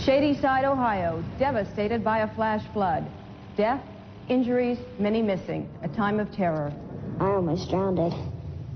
Shadyside, Ohio, devastated by a flash flood. Death, injuries, many missing. A time of terror. I almost drowned.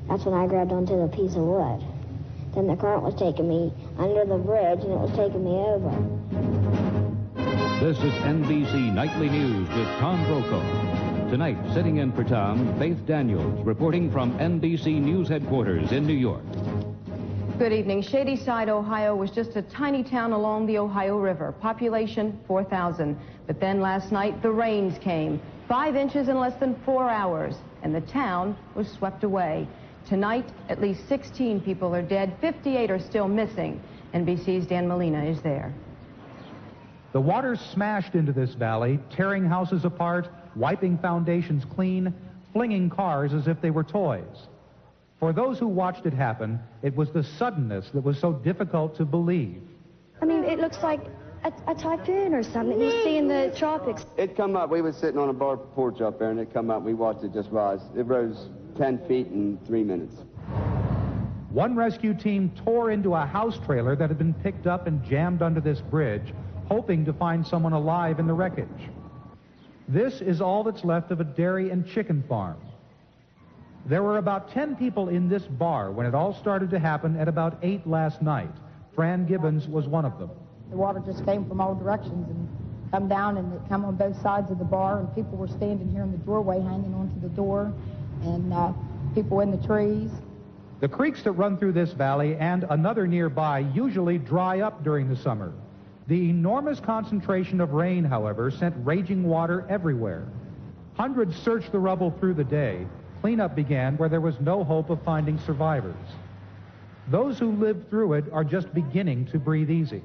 That's when I grabbed onto the piece of wood. Then the current was taking me under the bridge, and it was taking me over. This is NBC Nightly News with Tom Brokaw. Tonight, sitting in for Tom, Faith Daniels, reporting from NBC News headquarters in New York. Good evening. Shadyside, Ohio was just a tiny town along the Ohio River. Population 4,000. But then last night, the rains came. 5 inches in less than 4 hours. And the town was swept away. Tonight, at least 16 people are dead. 58 are still missing. NBC's Dan Molina is there. The water smashed into this valley, tearing houses apart, wiping foundations clean, flinging cars as if they were toys. For those who watched it happen, it was the suddenness that was so difficult to believe. I mean, it looks like a typhoon or something you see in the tropics. It come up, we was sitting on a bar porch up there, and it come up, we watched it just rise. It rose 10 feet in 3 minutes. One rescue team tore into a house trailer that had been picked up and jammed under this bridge, hoping to find someone alive in the wreckage. This is all that's left of a dairy and chicken farm. There were about 10 people in this bar when it all started to happen at about 8 last night. Fran Gibbons was one of them. The water just came from all directions and come down, and it come on both sides of the bar, and people were standing here in the doorway hanging onto the door, and people in the trees. The creeks that run through this valley and another nearby usually dry up during the summer. The enormous concentration of rain, however, sent raging water everywhere. Hundreds searched the rubble through the day. Cleanup began where there was no hope of finding survivors. Those who lived through it are just beginning to breathe easy.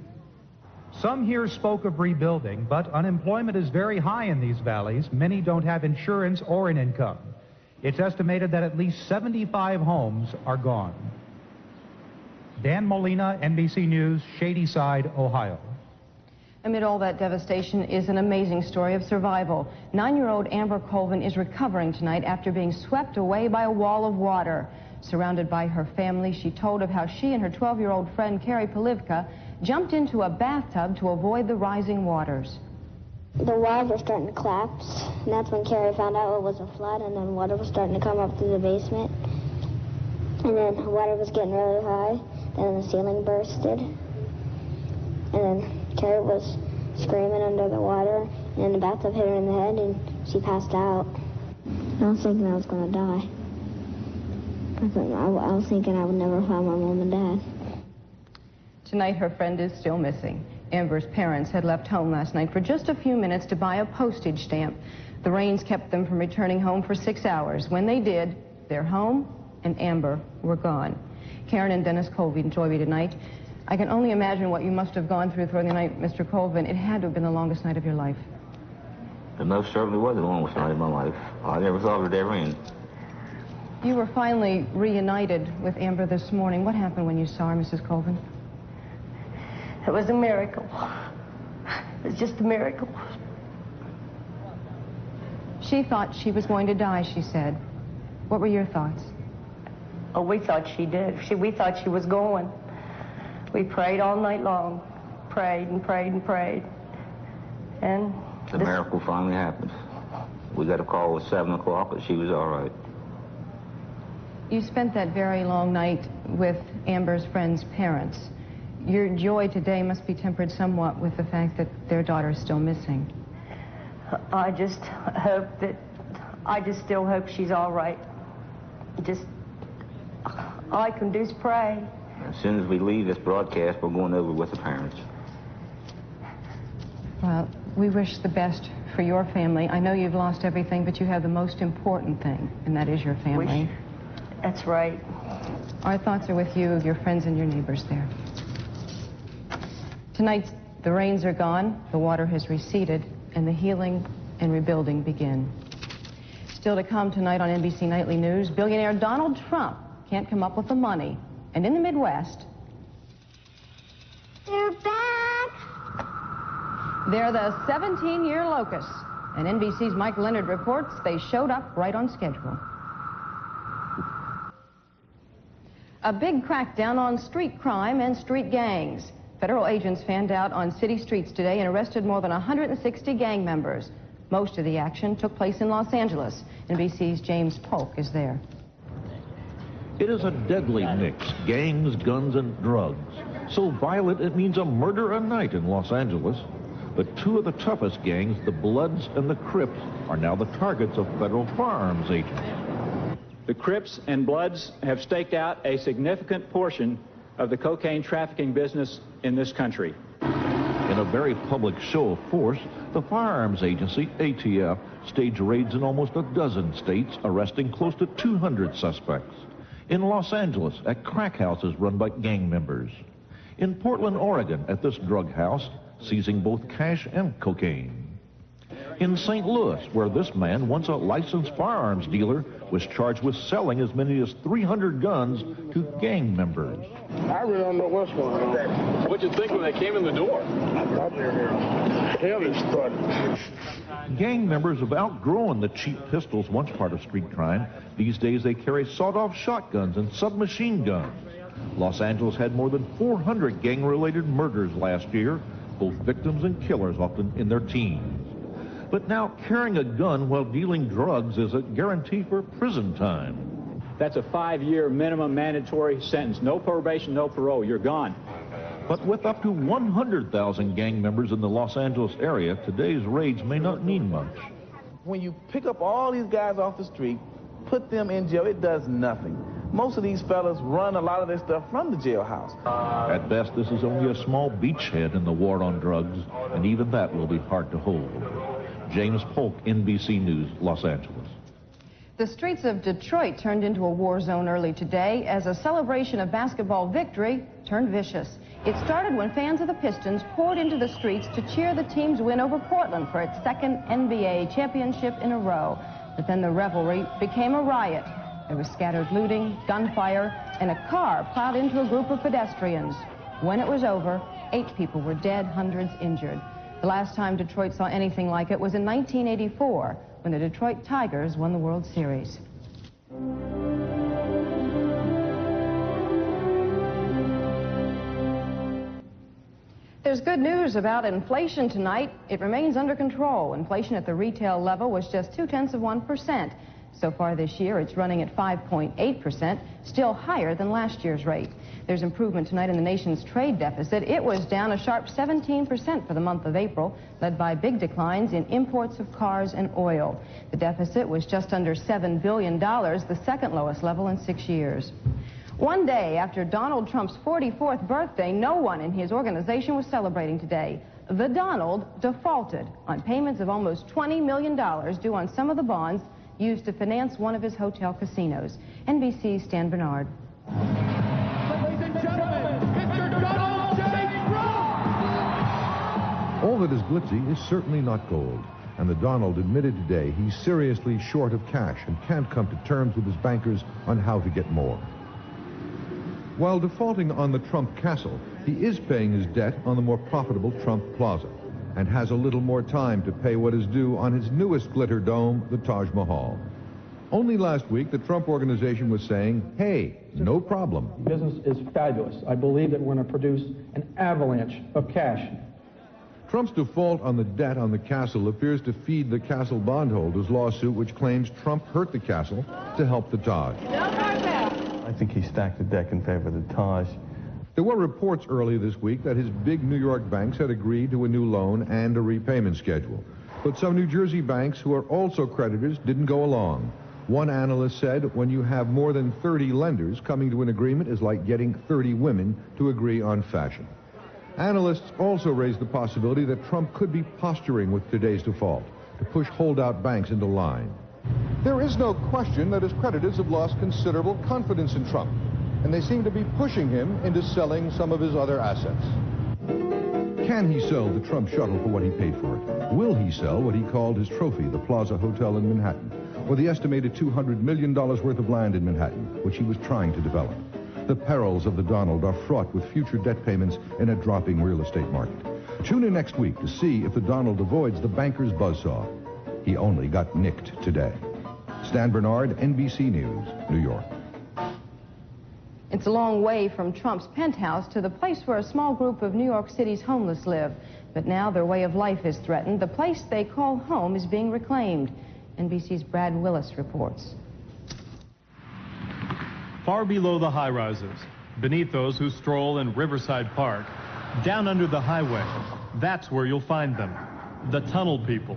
Some here spoke of rebuilding, but unemployment is very high in these valleys. Many don't have insurance or an income. It's estimated that at least 75 homes are gone. Dan Molina, NBC News, Shadyside, Ohio. Amid all that devastation is an amazing story of survival. 9-year-old Amber Colvin is recovering tonight after being swept away by a wall of water. Surrounded by her family, she told of how she and her 12-year-old friend, Carrie Polivka, jumped into a bathtub to avoid the rising waters. The walls were starting to collapse, and that's when Carrie found out it was a flood, and then water was starting to come up through the basement. And then the water was getting really high, then the ceiling bursted. And then Carrie was screaming under the water, and the bathtub hit her in the head, and she passed out. I was thinking I was going to die. I was thinking I would never find my mom and dad. Tonight, her friend is still missing. Amber's parents had left home last night for just a few minutes to buy a postage stamp. The rains kept them from returning home for 6 hours. When they did, their home and Amber were gone. Karen and Dennis Colvin join me tonight. I can only imagine what you must have gone through the night, Mr. Colvin. It had to have been the longest night of your life. It most certainly was the longest night of my life. I never thought it would ever end. You were finally reunited with Amber this morning. What happened when you saw her, Mrs. Colvin? It was a miracle. It was just a miracle. She thought she was going to die, she said. What were your thoughts? Oh, we thought she did. We thought she was going. We prayed all night long. Prayed and prayed and prayed. And the miracle finally happened. We got a call at 7 o'clock, but she was all right. You spent that very long night with Amber's friend's parents. Your joy today must be tempered somewhat with the fact that their daughter is still missing. I just still hope she's all right. All I can do is pray. As soon as we leave this broadcast, we're going over with the parents. Well, we wish the best for your family. I know you've lost everything, but you have the most important thing, and that is your family. That's right. Our thoughts are with you, your friends, and your neighbors there. Tonight, the rains are gone, the water has receded, and the healing and rebuilding begin. Still to come tonight on NBC Nightly News, billionaire Donald Trump can't come up with the money. And in the Midwest, They're back! they're the 17-year locusts. And NBC's Mike Leonard reports they showed up right on schedule. A big crackdown on street crime and street gangs. Federal agents fanned out on city streets today and arrested more than 160 gang members. Most of the action took place in Los Angeles. NBC's James Polk is there. It is a deadly mix, gangs, guns, and drugs. So violent it means a murder a night in Los Angeles. But two of the toughest gangs, the Bloods and the Crips, are now the targets of federal firearms agents. The Crips and Bloods have staked out a significant portion of the cocaine trafficking business in this country. In a very public show of force, the firearms agency, ATF, staged raids in almost a dozen states, arresting close to 200 suspects. In Los Angeles, at crack houses run by gang members. In Portland, Oregon, at this drug house, seizing both cash and cocaine. In St. Louis, where this man, once a licensed firearms dealer, was charged with selling as many as 300 guns to gang members. I really don't know what's going on. What'd you think when they came in the door? I thought they were hell exploded. Gang members have outgrown the cheap pistols once part of street crime. These days they carry sawed-off shotguns and submachine guns. Los Angeles had more than 400 gang-related murders last year, both victims and killers often in their teens. But now carrying a gun while dealing drugs is a guarantee for prison time. That's a 5-year minimum mandatory sentence. No probation, no parole. You're gone. But with up to 100,000 gang members in the Los Angeles area, today's raids may not mean much. When you pick up all these guys off the street, put them in jail, it does nothing. Most of these fellas run a lot of their stuff from the jailhouse. At best, this is only a small beachhead in the war on drugs, and even that will be hard to hold. James Polk, NBC News, Los Angeles. The streets of Detroit turned into a war zone early today as a celebration of basketball victory turned vicious. It started when fans of the Pistons poured into the streets to cheer the team's win over Portland for its second NBA championship in a row. But then the revelry became a riot. There was scattered looting, gunfire, and a car plowed into a group of pedestrians. When it was over, 8 people were dead, hundreds injured. The last time Detroit saw anything like it was in 1984, when the Detroit Tigers won the World Series. There's good news about inflation tonight. It remains under control. Inflation at the retail level was just 0.2%. So far this year, it's running at 5.8%, still higher than last year's rate. There's improvement tonight in the nation's trade deficit. It was down a sharp 17% for the month of April, led by big declines in imports of cars and oil. The deficit was just under $7 billion, the second lowest level in 6 years. One day after Donald Trump's 44th birthday, no one in his organization was celebrating today. The Donald defaulted on payments of almost $20 million due on some of the bonds used to finance one of his hotel casinos. NBC's Stan Bernard. Ladies and gentlemen, Mr. Donald J. Trump! All that is glitzy is certainly not gold. And the Donald admitted today he's seriously short of cash and can't come to terms with his bankers on how to get more. While defaulting on the Trump Castle, he is paying his debt on the more profitable Trump Plaza and has a little more time to pay what is due on his newest glitter dome, the Taj Mahal. Only last week, the Trump Organization was saying, hey, no problem. Business is fabulous. I believe that we're going to produce an avalanche of cash. Trump's default on the debt on the castle appears to feed the castle bondholders' lawsuit, which claims Trump hurt the castle to help the Taj. I think he stacked the deck in favor of the Taj. There were reports earlier this week that his big New York banks had agreed to a new loan and a repayment schedule. But some New Jersey banks, who are also creditors, didn't go along. One analyst said when you have more than 30 lenders, coming to an agreement is like getting 30 women to agree on fashion. Analysts also raised the possibility that Trump could be posturing with today's default to push holdout banks into line. There is no question that his creditors have lost considerable confidence in Trump, and they seem to be pushing him into selling some of his other assets. Can he sell the Trump shuttle for what he paid for it? Will he sell what he called his trophy, the Plaza Hotel in Manhattan, or the estimated $200 million worth of land in Manhattan, which he was trying to develop? The perils of the Donald are fraught with future debt payments in a dropping real estate market. Tune in next week to see if the Donald avoids the banker's buzzsaw. He only got nicked today. Stan Bernard, NBC News, New York. It's a long way from Trump's penthouse to the place where a small group of New York City's homeless live. But now their way of life is threatened. The place they call home is being reclaimed. NBC's Brad Willis reports. Far below the high-rises, beneath those who stroll in Riverside Park, down under the highway, that's where you'll find them, the tunnel people.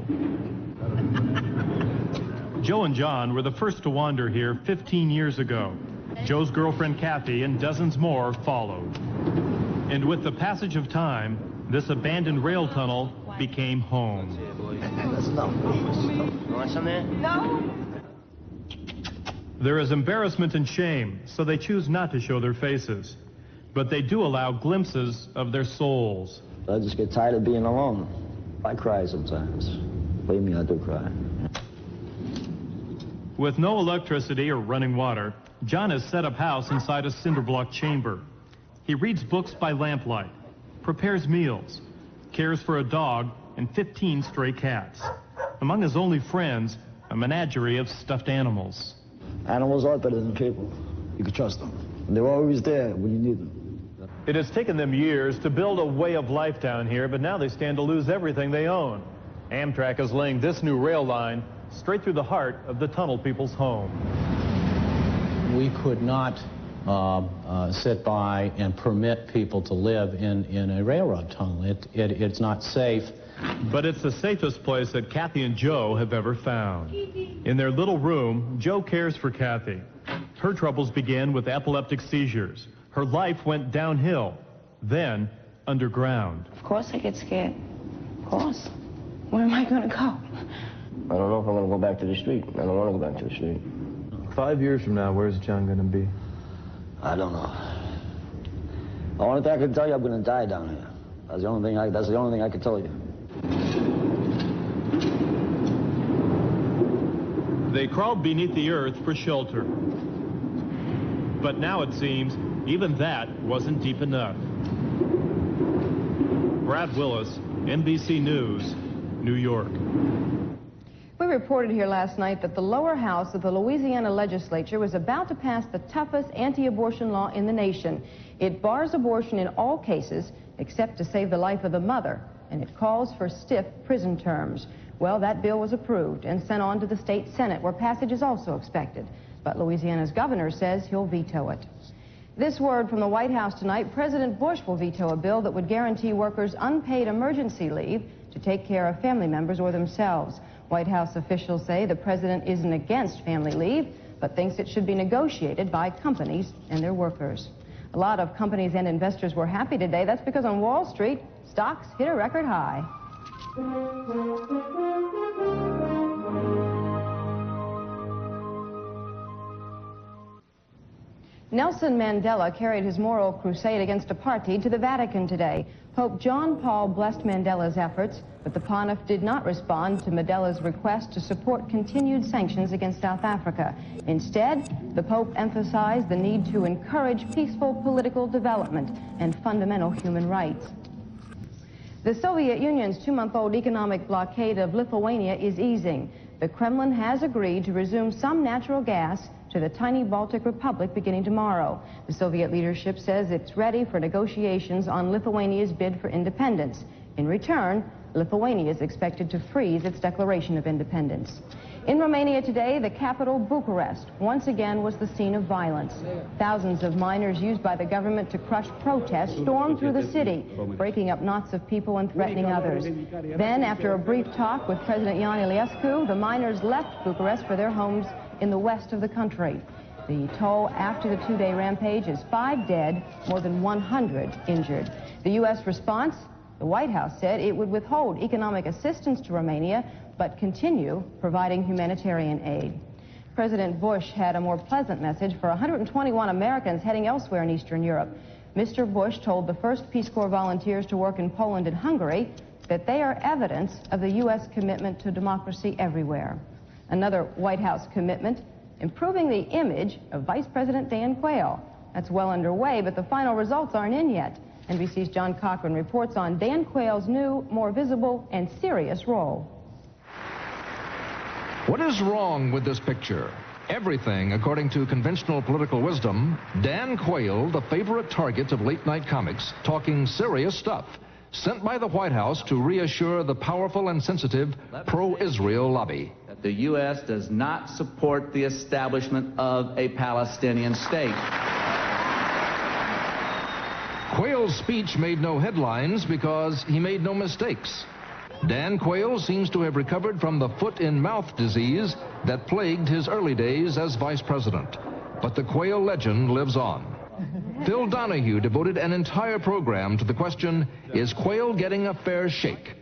Joe and John were the first to wander here 15 years ago. Joe's girlfriend Kathy and dozens more followed. And with the passage of time, this abandoned rail tunnel became home. No. There is embarrassment and shame, so they choose not to show their faces. But they do allow glimpses of their souls. I just get tired of being alone. I cry sometimes. Believe me, I do cry. With no electricity or running water, John has set up house inside a cinder block chamber. He reads books by lamplight, prepares meals, cares for a dog and 15 stray cats. Among his only friends, a menagerie of stuffed animals. Animals are better than people. You can trust them. They're always there when you need them. It has taken them years to build a way of life down here, but now they stand to lose everything they own. Amtrak is laying this new rail line straight through the heart of the tunnel people's home. We could not sit by and permit people to live in a railroad tunnel. It's not safe. But it's the safest place that Kathy and Joe have ever found. In their little room, Joe cares for Kathy. Her troubles began with epileptic seizures. Her life went downhill, then underground. Of course I get scared. Of course. Where am I going to go? I don't know if I'm going to go back to the street. I don't want to go back to the street. 5 years from now, where's John going to be? I don't know. The only thing I can tell you, I'm going to die down here. That's the only thing I can tell you. They crawled beneath the earth for shelter. But now it seems even that wasn't deep enough. Brad Willis, NBC News, New York. We reported here last night that the lower house of the Louisiana legislature was about to pass the toughest anti-abortion law in the nation. It bars abortion in all cases except to save the life of the mother, and it calls for stiff prison terms. Well, that bill was approved and sent on to the state Senate, where passage is also expected. But Louisiana's governor says he'll veto it. This word from the White House tonight: President Bush will veto a bill that would guarantee workers unpaid emergency leave to take care of family members or themselves. White House officials say the president isn't against family leave, but thinks it should be negotiated by companies and their workers. A lot of companies and investors were happy today. That's because on Wall Street, stocks hit a record high. Nelson Mandela carried his moral crusade against apartheid to the Vatican today. Pope John Paul blessed Mandela's efforts, but the pontiff did not respond to Mandela's request to support continued sanctions against South Africa. Instead, the Pope emphasized the need to encourage peaceful political development and fundamental human rights. The Soviet Union's 2-month-old economic blockade of Lithuania is easing. The Kremlin has agreed to resume some natural gas to the tiny Baltic Republic beginning tomorrow. The Soviet leadership says it's ready for negotiations on Lithuania's bid for independence. In return, Lithuania is expected to freeze its declaration of independence. In Romania today, the capital, Bucharest, once again was the scene of violence. Thousands of miners used by the government to crush protests stormed through the city, breaking up knots of people and threatening others. Then, after a brief talk with President Ion Iliescu, the miners left Bucharest for their homes in the west of the country. The toll after the two-day rampage is 5 dead, more than 100 injured. The U.S. response: the White House said it would withhold economic assistance to Romania, but continue providing humanitarian aid. President Bush had a more pleasant message for 121 Americans heading elsewhere in Eastern Europe. Mr. Bush told the first Peace Corps volunteers to work in Poland and Hungary that they are evidence of the U.S. commitment to democracy everywhere. Another White House commitment: improving the image of Vice President Dan Quayle. That's well underway, but the final results aren't in yet. NBC's John Cochran reports on Dan Quayle's new, more visible and serious role. What is wrong with this picture? Everything according to conventional political wisdom, Dan Quayle, the favorite target of late-night comics, talking serious stuff, sent by the White House to reassure the powerful and sensitive pro-Israel lobby. The U.S. does not support the establishment of a Palestinian state. Quayle's speech made no headlines because he made no mistakes. Dan Quayle seems to have recovered from the foot-and-mouth disease that plagued his early days as vice president. But the Quayle legend lives on. Phil Donahue devoted an entire program to the question, is Quayle getting a fair shake?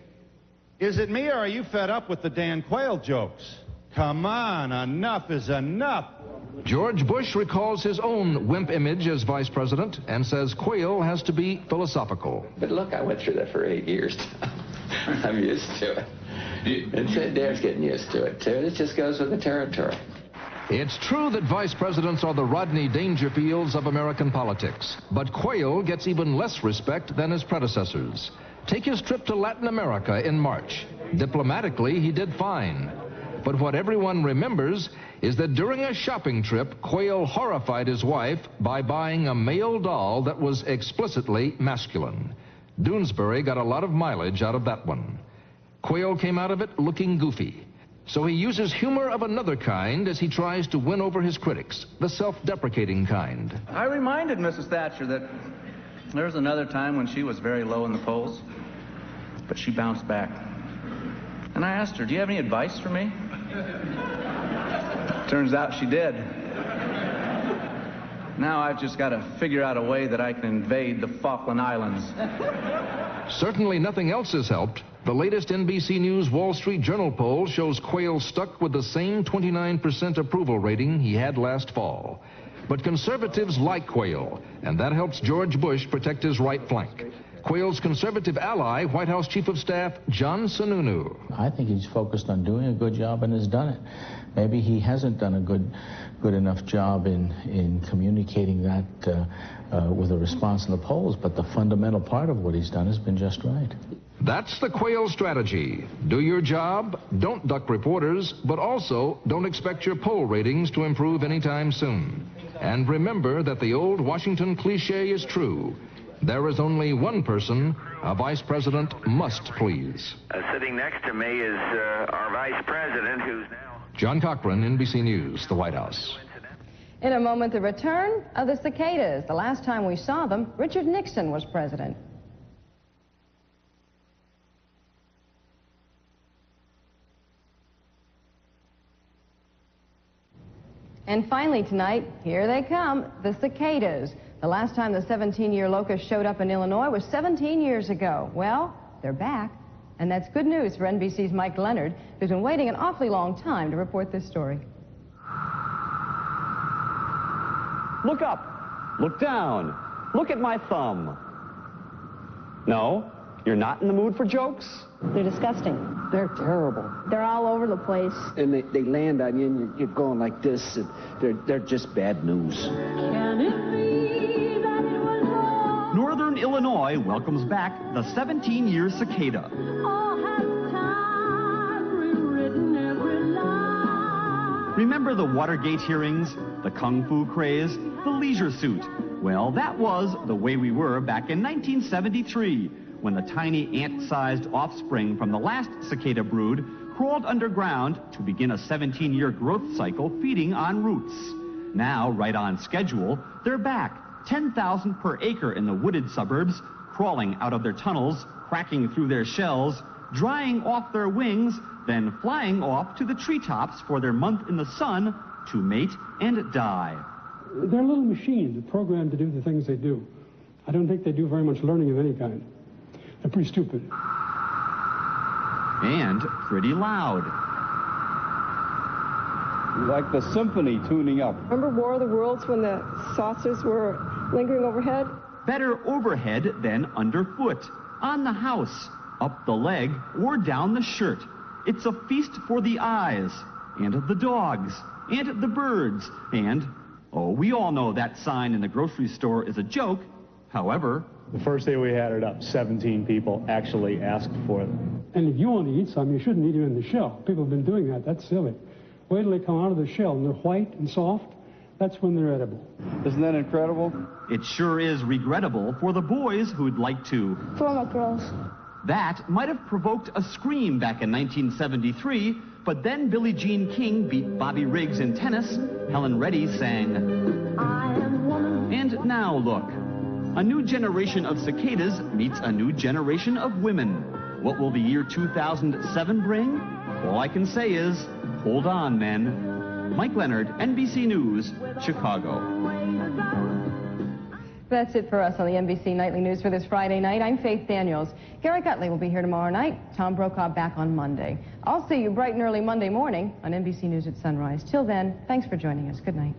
Is it me, or are you fed up with the Dan Quayle jokes? Come on, enough is enough. George Bush recalls his own wimp image as vice president and says Quayle has to be philosophical. But look, I went through that for 8 years. I'm used to it. And Dad's getting used to it, too. It just goes with the territory. It's true that vice presidents are the Rodney Dangerfields of American politics, but Quayle gets even less respect than his predecessors. Take his trip to Latin America in March. Diplomatically, he did fine. But what everyone remembers is that during a shopping trip, Quayle horrified his wife by buying a male doll that was explicitly masculine. Doonesbury got a lot of mileage out of that one. Quayle came out of it looking goofy. So he uses humor of another kind as he tries to win over his critics, the self-deprecating kind. I reminded Mrs. Thatcher that there was another time when she was very low in the polls, but she bounced back. And I asked her, do you have any advice for me? Turns out she did. Now I've just got to figure out a way that I can invade the Falkland Islands. Certainly nothing else has helped. The latest NBC News Wall Street Journal poll shows Quayle stuck with the same 29% approval rating he had last fall. But conservatives like Quayle, and that helps George Bush protect his right flank. Quayle's conservative ally, White House Chief of Staff John Sununu. I think he's focused on doing a good job and has done it. Maybe he hasn't done a good enough job in communicating that with a response in the polls, but the fundamental part of what he's done has been just right. That's the Quayle strategy. Do your job, don't duck reporters, but also don't expect your poll ratings to improve anytime soon. And remember that the old Washington cliche is true. There is only one person a vice president must please. Sitting next to me is our vice president, who's now... John Cochran, NBC News, the White House. In a moment, the return of the cicadas. The last time we saw them, Richard Nixon was president. And finally tonight, here they come, the cicadas. The last time the 17-year locust showed up in Illinois was 17 years ago. Well, they're back. And that's good news for NBC's Mike Leonard, who's been waiting an awfully long time to report this story. Look up. Look down. Look at my thumb. No? You're not in the mood for jokes? They're disgusting. They're terrible. They're all over the place. And they land on you and you're going like this. And they're just bad news. Northern Illinois welcomes back the 17-year cicada. Remember the Watergate hearings, the Kung Fu craze, the leisure suit? Well, that was the way we were back in 1973, when the tiny ant-sized offspring from the last cicada brood crawled underground to begin a 17-year growth cycle feeding on roots. Now, right on schedule, they're back. 10,000 per acre in the wooded suburbs, crawling out of their tunnels, cracking through their shells, drying off their wings, then flying off to the treetops for their month in the sun to mate and die. They're little machines programmed to do the things they do. I don't think they do very much learning of any kind. They're pretty stupid. And pretty loud. Like the symphony tuning up. Remember War of the Worlds when the saucers were lingering overhead? Better overhead than underfoot, on the house, up the leg, or down the shirt. It's a feast for the eyes, and the dogs, and the birds, and, oh, we all know that sign in the grocery store is a joke. However, the first day we had it up, 17 people actually asked for them. And if you want to eat some, you shouldn't eat them in the shell. People have been doing that. That's silly. Wait till they come out of the shell and they're white and soft. That's when they're edible. Isn't that incredible? It sure is regrettable for the boys who'd like to. For my girls. That might have provoked a scream back in 1973, but then Billie Jean King beat Bobby Riggs in tennis. Helen Reddy sang. I am woman. And now look. A new generation of cicadas meets a new generation of women. What will the year 2007 bring? All I can say is, hold on, men. Mike Leonard, NBC News, Chicago. That's it for us on the NBC Nightly News for this Friday night. I'm Faith Daniels. Gary Gutley will be here tomorrow night. Tom Brokaw back on Monday. I'll see you bright and early Monday morning on NBC News at sunrise. Till then, thanks for joining us. Good night.